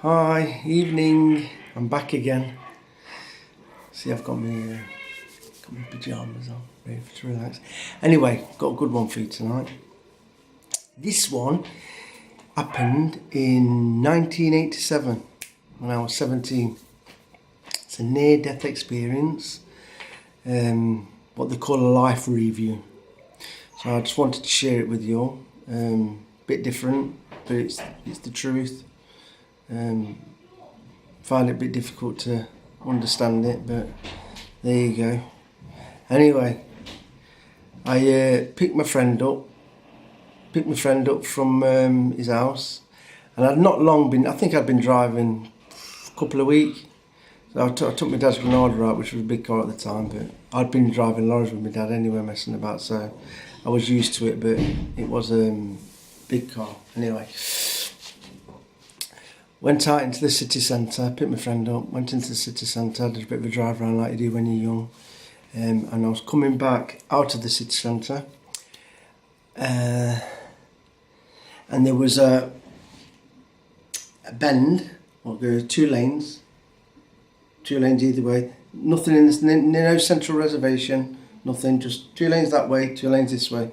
Hi, evening. I'm back again. See, I've got my pyjamas on, ready to relax. Anyway, got a good one for you tonight. This one happened in 1987 when I was 17. It's a near-death experience, what they call a life review. So I just wanted to share it with you all. Bit different, but it's the truth. Find it a bit difficult to understand it, but there you go. Anyway, I picked my friend up from his house, and I'd not long been, I think I'd been driving a couple of weeks. So I took my dad's Granada out, which was a big car at the time, but I'd been driving lorries with my dad anyway, messing about, so I was used to it, but it was a big car. Anyway, went out into the city centre, picked my friend up, went into the city centre, did a bit of a drive around like you do when you're young, and I was coming back out of the city centre, and there was a bend, what goes two lanes either way, nothing in this, no central reservation, nothing, just 2 lanes that way, 2 lanes this way.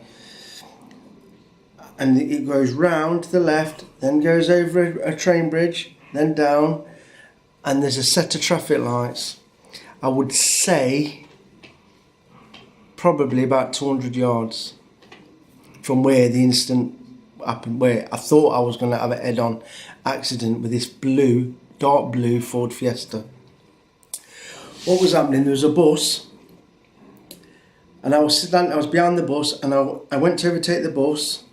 And it goes round to the left, then goes over a train bridge, then down, and there's a set of traffic lights. I would say probably about 200 yards from where the incident happened, where I thought I was going to have a head-on accident with this dark blue Ford Fiesta. What was happening, there was a bus, and I was behind the bus, and I went to overtake the bus.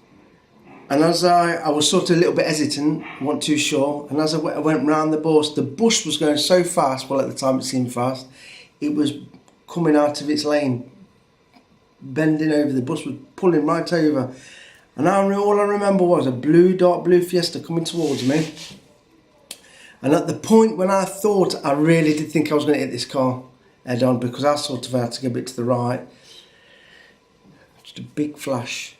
And as I was sort of a little bit hesitant, wasn't too sure, and as I went round the bus was going so fast, well at the time it seemed fast, it was coming out of its lane, bending over, the bus was pulling right over. And all I remember was a dark blue Fiesta coming towards me. And at the point when I thought, I really did think I was going to hit this car head on, because I sort of had to go a bit to the right, just a big flash.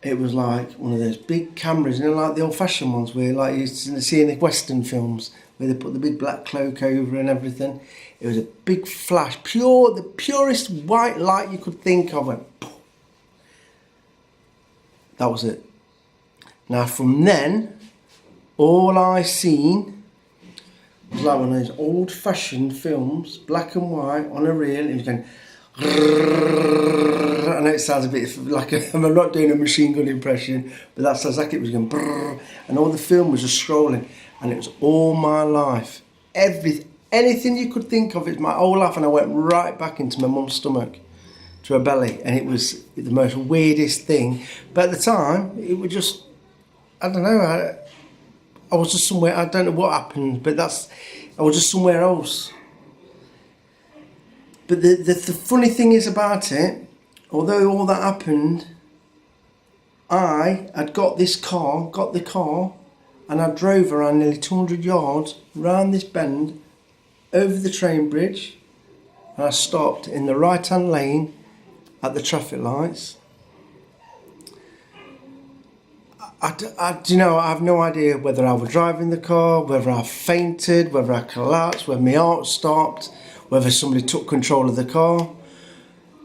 It was like one of those big cameras, like the old-fashioned ones where like you see in the Western films, where they put the big black cloak over and everything. It was a big flash, the purest white light you could think of. Went, poof. That was it. Now from then, all I seen was like one of those old-fashioned films, black and white on a reel. It was going. I know it sounds a bit like I'm not doing a machine gun impression, but that sounds like it was going brrr, and all the film was just scrolling, and it was all my life, anything you could think of, it's my whole life, and I went right back into my mum's stomach, to her belly, and it was the most weirdest thing. But at the time, it was just, I don't know, I was just somewhere, I don't know what happened, but I was just somewhere else. But the funny thing is about it, although all that happened, I had got the car, and I drove around nearly 200 yards, round this bend, over the train bridge, and I stopped in the right-hand lane at the traffic lights. I have no idea whether I was driving the car, whether I fainted, whether I collapsed, whether my heart stopped, whether somebody took control of the car.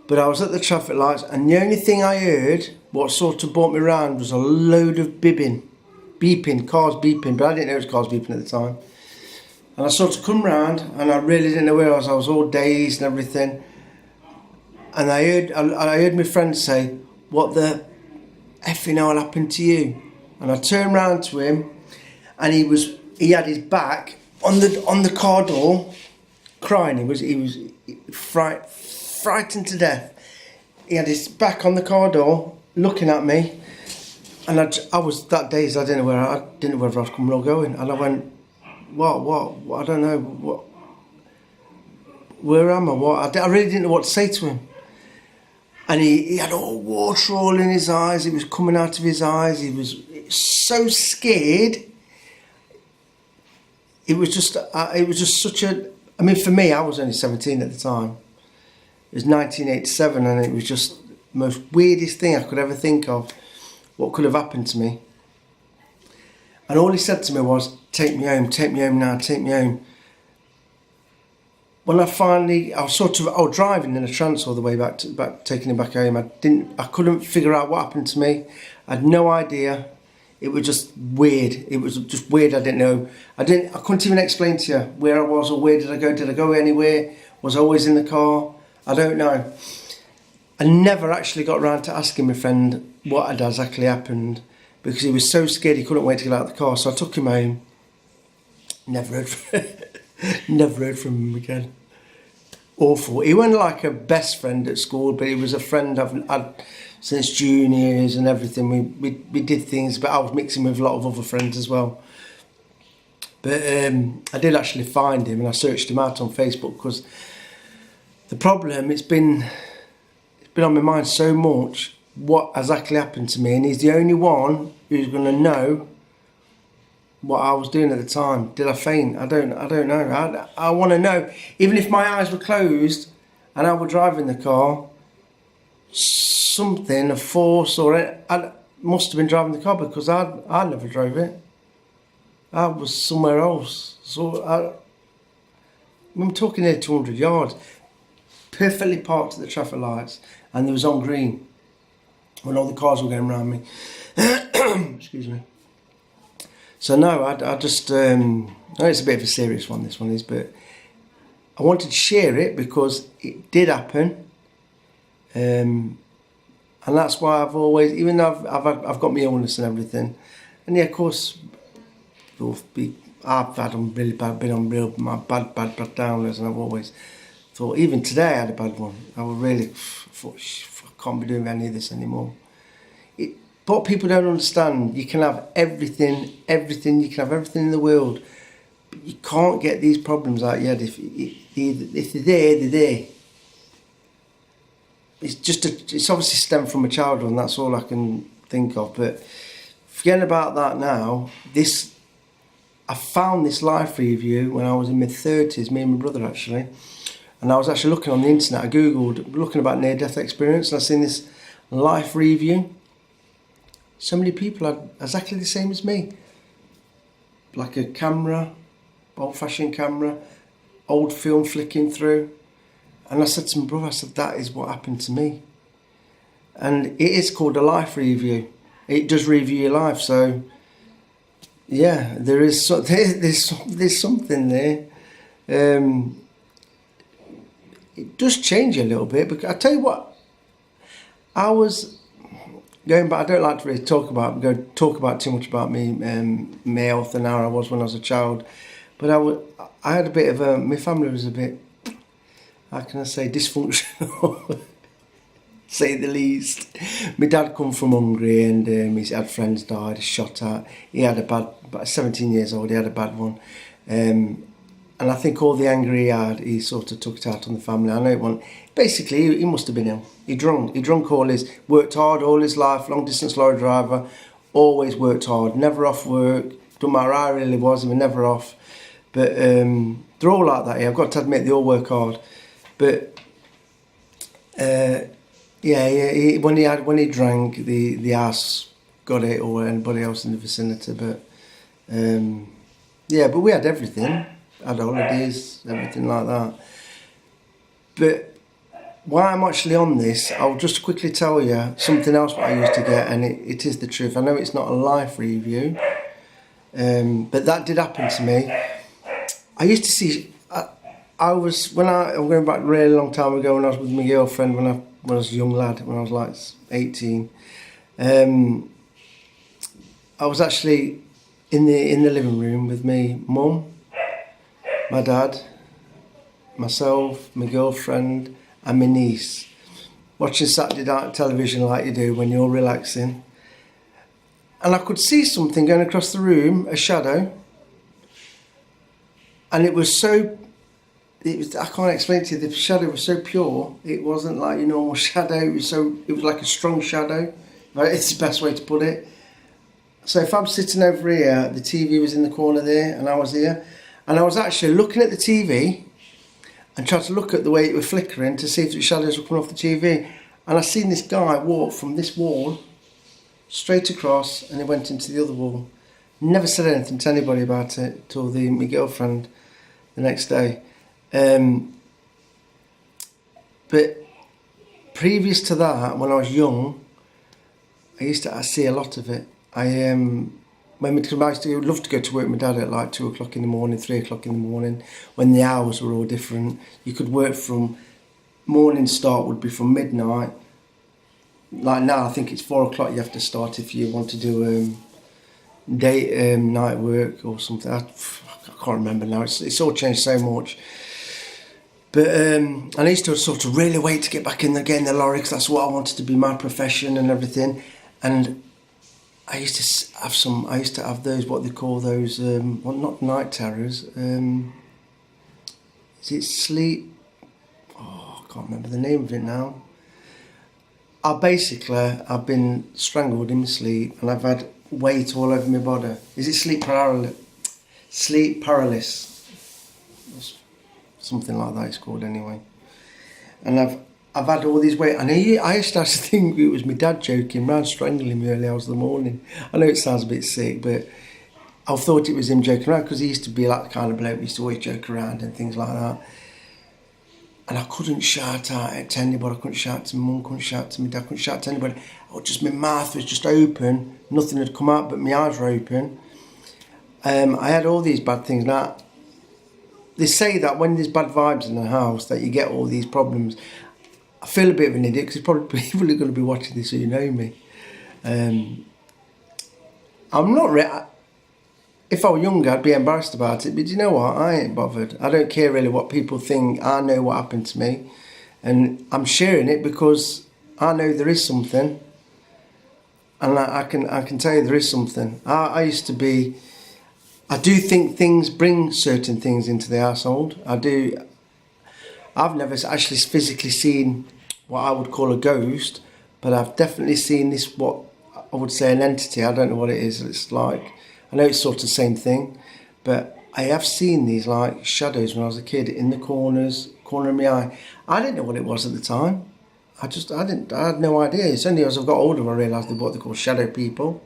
But I was at the traffic lights, and the only thing I heard, what sort of brought me round, was a load of beeping, cars beeping, but I didn't know it was cars beeping at the time. And I sort of come round, and I really didn't know where I was all dazed and everything. And I heard my friend say, "What the effing hell happened to you?" And I turned round to him, and he had his back on the car door, crying. He was frightened to death. He had his back on the car door, looking at me, and I was that dazed. I didn't know whether I was coming or going. And I went, what? I don't know what. Where am I? What? I really didn't know what to say to him. And he had all water all in his eyes. It was coming out of his eyes. He was so scared. It was just such a. I mean, for me, I was only 17 at the time. It was 1987, and it was just the most weirdest thing I could ever think of. What could have happened to me? And all he said to me was, take me home now, take me home. When I was driving in a trance all the way back, taking him back home. I couldn't figure out what happened to me. I had no idea. It was just weird. It was just weird. I didn't know. I couldn't even explain to you where I was or where did I go. Did I go anywhere? Was I always in the car? I don't know. I never actually got around to asking my friend what had exactly happened, because he was so scared he couldn't wait to get out of the car. So I took him home. Never heard from him again. Awful. He wasn't like a best friend at school, but he was a friend I've had since juniors and everything. We did things, but I was mixing with a lot of other friends as well. But I did actually find him, and I searched him out on Facebook, because the problem, it's been on my mind so much what exactly happened to me, and he's the only one who's going to know what I was doing at the time. Did I faint? I don't know. I want to know. Even if my eyes were closed and I were driving the car, something, a force, I must have been driving the car, because I never drove it. I was somewhere else. So I'm talking here 200 yards, perfectly parked at the traffic lights, and there was on green when all the cars were going around me. Excuse me. So no, I just, it's a bit of a serious one, this one is, but I wanted to share it because it did happen. And that's why I've always, even though I've got my illness and everything, and yeah, of course, I've had them really bad, been on my bad downers, and I've always thought, even today I had a bad one. I was really thought, I can't be doing any of this anymore. But people don't understand, you can have everything, you can have everything in the world, but you can't get these problems out yet. If they're there, they're there. It's obviously stemmed from a childhood, and that's all I can think of. But forgetting about that now, I found this life review when I was in my 30s, me and my brother actually, and I was actually looking on the internet. I googled looking about near-death experience, and I seen this life review. So many people had exactly the same as me, like a camera, old-fashioned camera, old film flicking through. And I said to my brother, I said, that is what happened to me. And it is called a life review. It does review your life. So yeah, there's something there. It does change a little bit, because I tell you what, I was going back. I don't like to really talk about too much about me, my health and how I was when I was a child. But I had a bit of my family was a bit, how can I say, dysfunctional, say the least. My dad come from Hungary, and he's had friends died, shot at. He had about 17 years old, he had a bad one. And I think all the anger he had, he sort of took it out on the family. I know basically he must have been ill. He drunk worked hard all his life, long distance lorry driver, always worked hard, never off work, don't matter how ill he was, he was never off. But they're all like that here. I've got to admit, they all work hard. But when he drank, the ass got it, or anybody else in the vicinity. But but we had everything, had holidays, everything like that. But why I'm actually on this, I'll just quickly tell you something else what I used to get, and it is the truth. I know it's not a life review, but that did happen to me. I used to see. I'm going back a really long time ago when I was with my girlfriend when I was a young lad, when I was like 18. I was actually in the living room with me mum, my dad, myself, my girlfriend, and my niece, watching Saturday night television like you do when you're relaxing. And I could see something going across the room, a shadow. And it was I can't explain to you, the shadow was so pure, it wasn't like your normal shadow, it was like a strong shadow, right? It's the best way to put it. So if I'm sitting over here, the TV was in the corner there, and I was here, and I was actually looking at the TV, and trying to look at the way it was flickering to see if the shadows were coming off the TV, and I seen this guy walk from this wall, straight across, and he went into the other wall. Never said anything to anybody about it till my girlfriend the next day. But previous to that, when I was young, I see a lot of it. I used to love to go to work with my dad at like 2 o'clock in the morning, 3 o'clock in the morning, when the hours were all different. You could work from, morning start would be from midnight. Like now, I think it's 4 o'clock you have to start if you want to do night work or something. I can't remember now. It's all changed so much. But and I used to sort of really wait to get back in again the lorry, because that's what I wanted to be my profession and everything. And I used to have those, what they call those, well, not night terrors. Is it sleep? Oh, I can't remember the name of it now. I've been strangled in my sleep, and I've had weight all over my body. Is it sleep paralysis? Sleep paralysis. Something like that it's called anyway. And I've had all these weight, and I used to think it was my dad joking around, strangling me early hours of the morning. I know it sounds a bit sick, but I thought it was him joking around, because he used to be like the kind of bloke who used to always joke around and things like that. And I couldn't shout out to anybody. I couldn't shout to my mum, couldn't shout to my dad, couldn't shout to anybody. My mouth was just open. Nothing had come out, but my eyes were open. I had all these bad things. Now, they say that when there's bad vibes in the house, that you get all these problems. I feel a bit of an idiot, because probably people are going to be watching this who know me. I'm not if I were younger, I'd be embarrassed about it, but you know what? I ain't bothered. I don't care really what people think. I know what happened to me, and I'm sharing it because I know there is something, and I can tell you there is something. I used to be. I do think things bring certain things into the household. I do. I've never actually physically seen what I would call a ghost, but I've definitely seen this, what I would say an entity. I don't know what it is. It's like, I know it's sort of the same thing, but I have seen these like shadows when I was a kid in the corner of my eye. I didn't know what it was at the time. I had no idea. It's only as I've got older I realised what they call shadow people.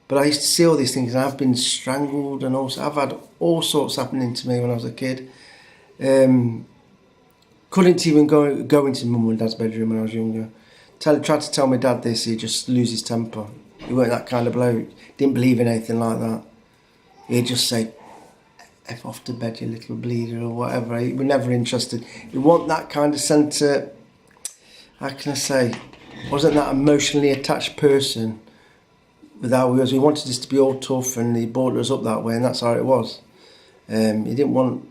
But I used to see all these things, and I've been strangled, and also I've had all sorts happening to me when I was a kid. Couldn't even go into mum and dad's bedroom when I was younger. Tried to tell my dad this, he'd just lose his temper. He weren't that kind of bloke. Didn't believe in anything like that. He'd just say, F off to bed, you little bleeder, or whatever. He was never interested. He want that kind of centre, how can I say, wasn't that emotionally attached person with how he was. He wanted us to be all tough, and he brought us up that way, and that's how it was. He didn't want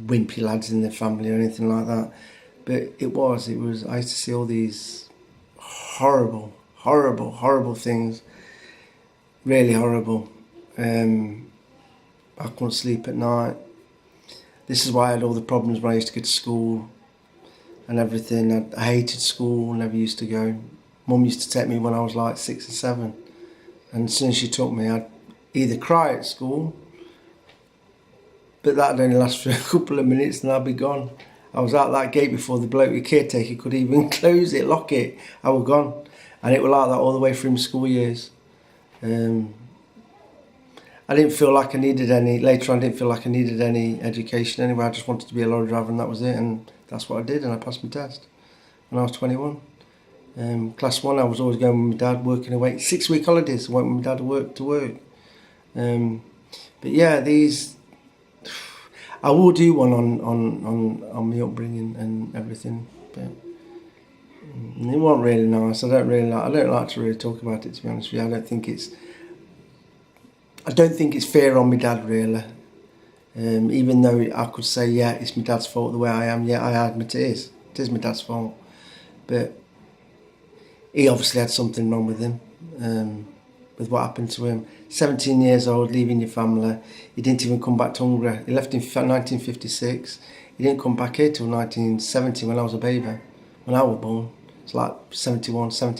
wimpy lads in the family or anything like that. But it was, I used to see all these horrible things. Really horrible. I couldn't sleep at night. This is why I had all the problems when I used to go to school and everything. I hated school, never used to go. Mum used to take me when I was like 6 or 7. And as soon as she took me, I'd either cry at school, but that'd only last for a couple of minutes and I'd be gone. I was out that gate before the bloke, the caretaker, could even close it, lock it. I was gone. And it was like that all the way through my school years. I didn't feel like I needed any, later on I didn't feel like I needed any education anyway. I just wanted to be a lorry driver, and that was it. And that's what I did, and I passed my test when I was 21. Class 1, I was always going with my dad, working away. 6-week holidays, I went with my dad to work. But yeah, these, I will do one on my upbringing and everything, but it wasn't really nice. I don't like to really talk about it, to be honest with you. I don't think it's fair on my dad, really. Even though I could say, yeah, it's my dad's fault the way I am. Yeah, I admit it is. It is my dad's fault. But he obviously had something wrong with him, with what happened to him. 17 years old, leaving your family. He didn't even come back to Hungary. He left in 1956. He didn't come back here till 1970 when I was a baby, when I was born. It's like 71. So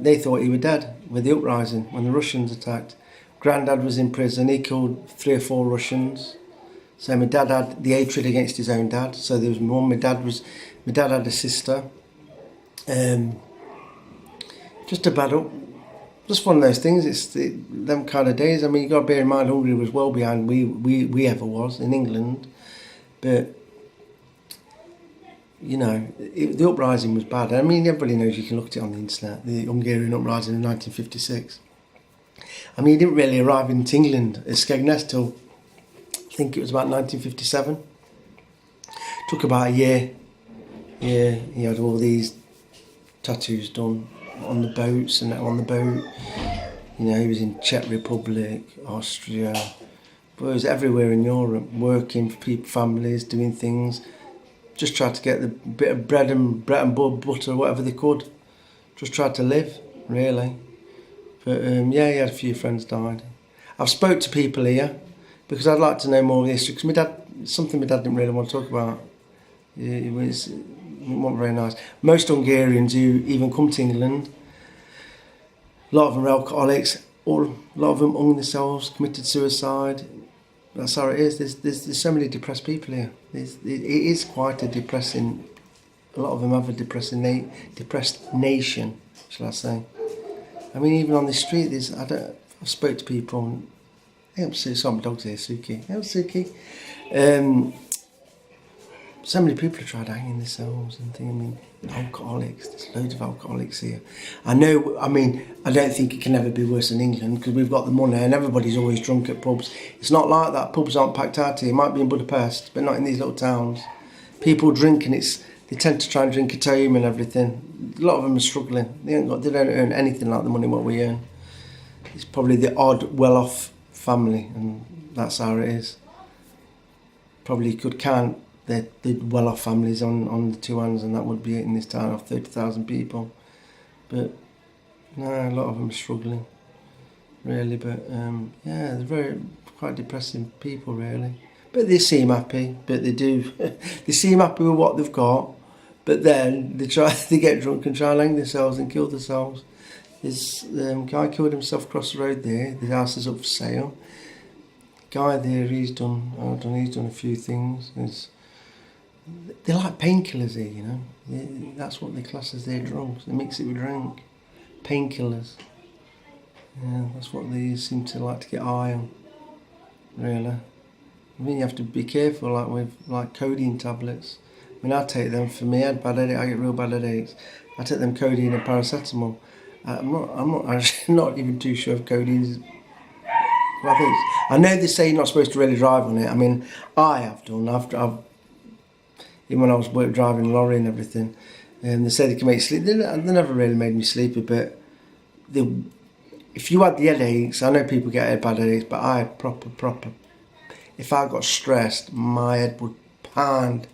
they thought he was dead with the uprising when the Russians attacked. Granddad was in prison. He killed 3 or 4 Russians. So my dad had the hatred against his own dad. So there was my mum. My dad had a sister. Just a bad just one of those things. It's them kind of days. I mean, you got to bear in mind, Hungary was well behind we ever was in England, but you know, the uprising was bad. I mean, everybody knows, you can look at it on the internet, the Hungarian uprising in 1956. I mean, he didn't really arrive into England as Skegness till, I think it was about 1957. Took about a year. Yeah, he had all these tattoos done on the boats and on the boat. You know, he was in Czech Republic, Austria, but he was everywhere in Europe, working for people, families, doing things. Just tried to get the bit of bread and butter, whatever they could. Just tried to live, really. But yeah, he had a few friends died. I've spoke to people here because I'd like to know more of the history, because my dad, something my dad didn't really want to talk about. It wasn't very nice. Most Hungarians who even come to England, a lot of them are alcoholics, a lot of them hung themselves, committed suicide. That's how it is. There's so many depressed people here. It is quite a depressing. A lot of them have a depressed nation, shall I say? I mean, even on the street, I've spoke to people. Hey, my dog's here, Suki. Hey, Suki. So many people have tried hanging themselves and things. I mean, alcoholics. There's loads of alcoholics here. I know. I mean, I don't think it can ever be worse than England because we've got the money and everybody's always drunk at pubs. It's not like that. Pubs aren't packed out here. It might be in Budapest, but not in these little towns. People drink, and they tend to try and drink at home and everything. A lot of them are struggling. They don't earn anything like the money what we earn. It's probably the odd well-off family, and that's how it is. Probably could count the well-off families on the two hands, and that would be it in this town of 30,000 people. But no, a lot of them are struggling, really. But yeah, they're quite depressing people, really. But they seem happy. But they do. They seem happy with what they've got. But then they get drunk and try and hang themselves and kill themselves. This guy killed himself across the road there. The house is up for sale. Guy there, he's done a few things. They're like painkillers here, you know. That's what they class as their drugs. They mix it with drink. Painkillers. Yeah, that's what they seem to like to get high on, really. I mean, you have to be careful, like with codeine tablets. I mean, I take them for me. I had bad headache. I get real bad headaches. I take them codeine and paracetamol. I'm not actually not even too sure if codeine is. Well, I know they say you're not supposed to really drive on it. I mean, I have done. Even when I was driving a lorry and everything, they say they can make you sleep. They never really made me sleepy, but if you had the headaches, I know people get bad headaches, but I had proper. If I got stressed, my head would pound.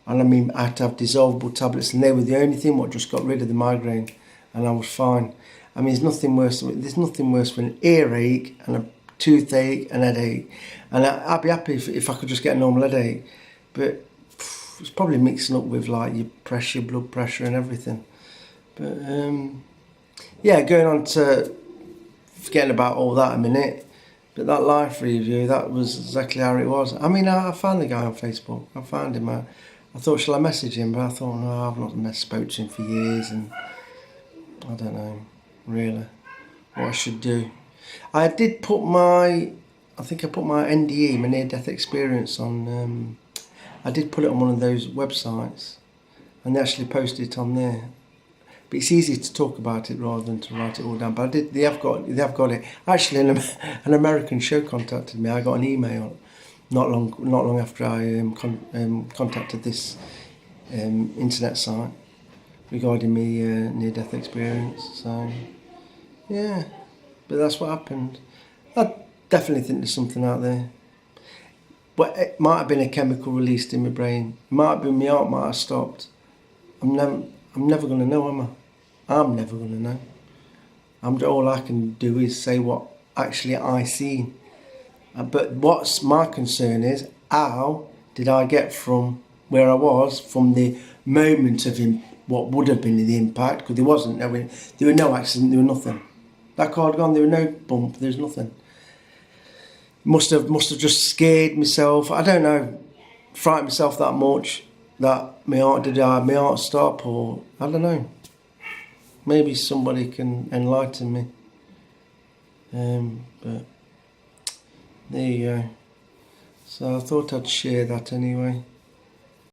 And I mean, I had to have dissolvable tablets, and they were the only thing what just got rid of the migraine, and I was fine. I mean, there's nothing worse than an earache and a toothache and headache. And I'd be happy if I could just get a normal headache. But it's probably mixing up with like your pressure, blood pressure and everything. But yeah, going on to forgetting about all that a minute. But that life review, that was exactly how it was. I mean, I found the guy on Facebook. I found him. I thought, shall I message him? But I thought, no, I've not spoke to him for years, and I don't know, really, what I should do. I did put I think I put my NDE, my near-death experience, on. I did put it on one of those websites, and they actually posted it on there. But it's easy to talk about it rather than to write it all down. But they have got it. Actually, an American show contacted me. I got an email not long after I contacted this internet site regarding me near-death experience. So yeah, but that's what happened. I definitely think there's something out there. But it might have been a chemical released in my brain. It might have been my heart might have stopped. I'm never going to know, am I? I'm never going to know. All I can do is say what actually I seen. But what's my concern is, how did I get from where I was, from the moment of what would have been the impact, because there was no accident, there was nothing. That car had gone, there was no bump, there was nothing. Must have just scared myself. I don't know, frightened myself that much that my heart stop, or I don't know. Maybe somebody can enlighten me. But there you go. So I thought I'd share that anyway.